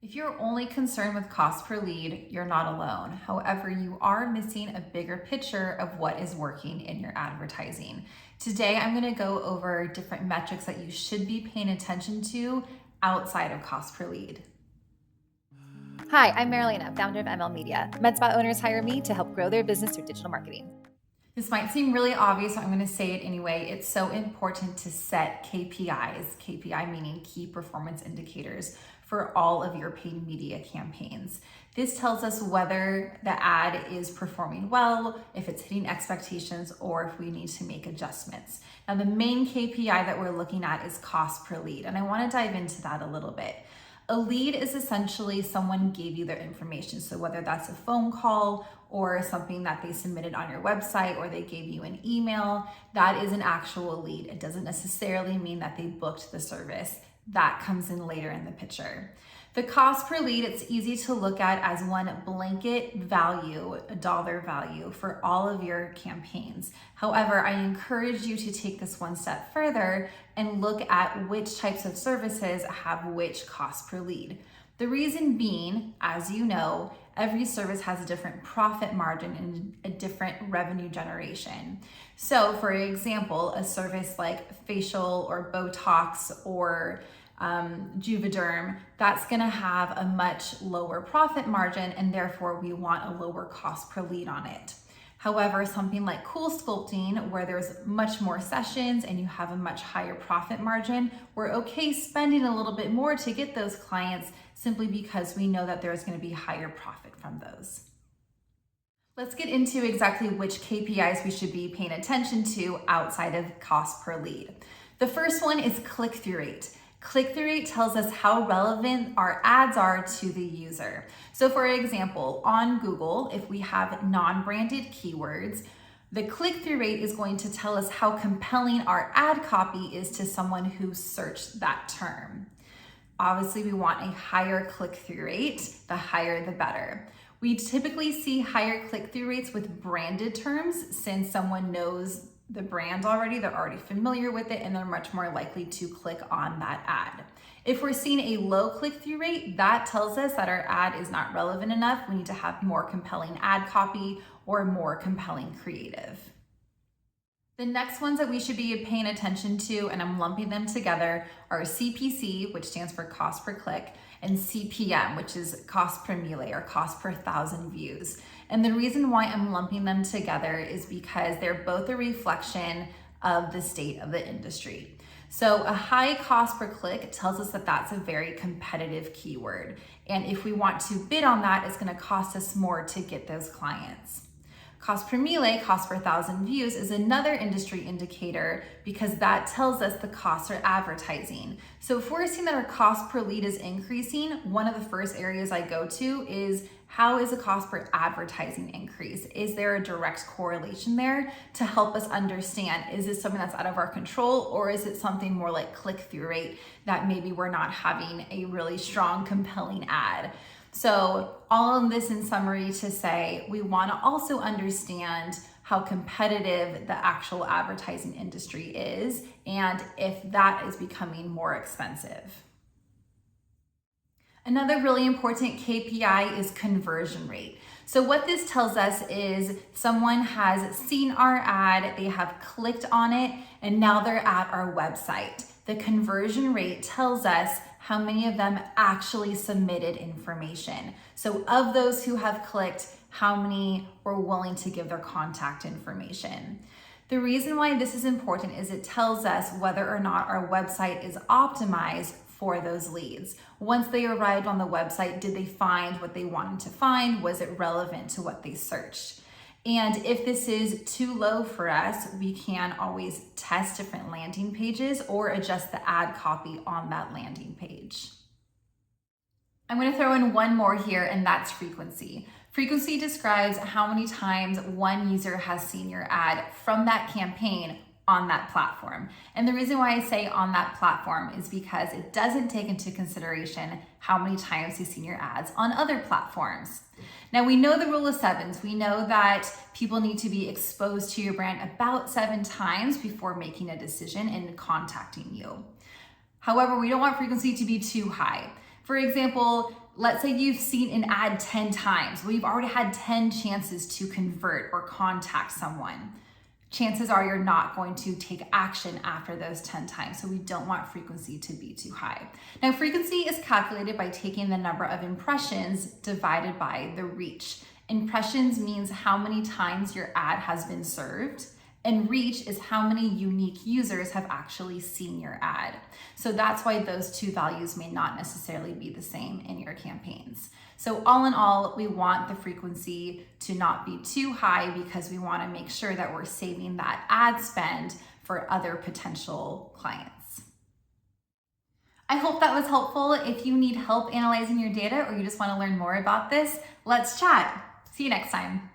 If you're only concerned with cost per lead, you're not alone. However, you are missing a bigger picture of what is working in your advertising. Today, I'm going to go over different metrics that you should be paying attention to outside of cost per lead. Hi, I'm Marilena, founder of ML Media. MedSpa owners hire me to help grow their business through digital marketing. This might seem really obvious, so I'm going to say it anyway. It's so important to set KPIs, KPI meaning key performance indicators, for all of your paid media campaigns. This tells us whether the ad is performing well, if it's hitting expectations, or if we need to make adjustments. Now, the main KPI that we're looking at is cost per lead, and I want to dive into that a little bit. A lead is essentially someone gave you their information. So whether that's a phone call or something that they submitted on your website or they gave you an email, that is an actual lead. It doesn't necessarily mean that they booked the service. That comes in later in the picture. The cost per lead, it's easy to look at as one blanket value, a dollar value for all of your campaigns. However, I encourage you to take this one step further and look at which types of services have which cost per lead. The reason being, as you know, every service has a different profit margin and a different revenue generation. So for example, a service like facial or Botox or Juvederm, that's gonna have a much lower profit margin, and therefore we want a lower cost per lead on it. However, something like cool sculpting, where there's much more sessions and you have a much higher profit margin, we're okay spending a little bit more to get those clients simply because we know that there's gonna be higher profit from those. Let's get into exactly which KPIs we should be paying attention to outside of cost per lead. The first one is click-through rate. Click-through rate tells us how relevant our ads are to the user. So for example, on Google, if we have non-branded keywords, the click-through rate is going to tell us how compelling our ad copy is to someone who searched that term. Obviously, we want a higher click-through rate. The higher, the better. We typically see higher click-through rates with branded terms since someone knows the brand already, they're already familiar with it, and they're much more likely to click on that ad. If we're seeing a low click-through rate, that tells us that our ad is not relevant enough. We need to have more compelling ad copy or more compelling creative. The next ones that we should be paying attention to, and I'm lumping them together, are CPC, which stands for cost per click, and CPM, which is cost per mille or cost per 1,000 views. And the reason why I'm lumping them together is because they're both a reflection of the state of the industry. So a high cost per click tells us that that's a very competitive keyword. And if we want to bid on that, it's going to cost us more to get those clients. Cost per mille, cost per 1,000 views, is another industry indicator because that tells us the cost of advertising. So if we're seeing that our cost per lead is increasing, one of the first areas I go to is how is the cost per advertising increase? Is there a direct correlation there to help us understand, is this something that's out of our control, or is it something more like click-through rate that maybe we're not having a really strong, compelling ad? So all of this in summary to say, we want to also understand how competitive the actual advertising industry is and if that is becoming more expensive. Another really important KPI is conversion rate. So what this tells us is someone has seen our ad, they have clicked on it, and now they're at our website. The conversion rate tells us how many of them actually submitted information. So of those who have clicked, how many were willing to give their contact information. The reason why this is important is it tells us whether or not our website is optimized for those leads. Once they arrived on the website, did they find what they wanted to find? Was it relevant to what they searched? And if this is too low for us, we can always test different landing pages or adjust the ad copy on that landing page. I'm going to throw in one more here, and that's frequency. Frequency describes how many times one user has seen your ad from that campaign on that platform. And the reason why I say on that platform is because it doesn't take into consideration how many times you've seen your ads on other platforms. Now we know the rule of sevens. We know that people need to be exposed to your brand about 7 times before making a decision and contacting you. However, we don't want frequency to be too high. For example, let's say you've seen an ad 10 times. Well, you've already had 10 chances to convert or contact someone. Chances are you're not going to take action after those 10 times. So we don't want frequency to be too high. Now, frequency is calculated by taking the number of impressions divided by the reach. Impressions means how many times your ad has been served, and reach is how many unique users have actually seen your ad. So that's why those two values may not necessarily be the same in your campaigns. So all in all, we want the frequency to not be too high because we want to make sure that we're saving that ad spend for other potential clients. I hope that was helpful. If you need help analyzing your data or you just want to learn more about this, let's chat. See you next time.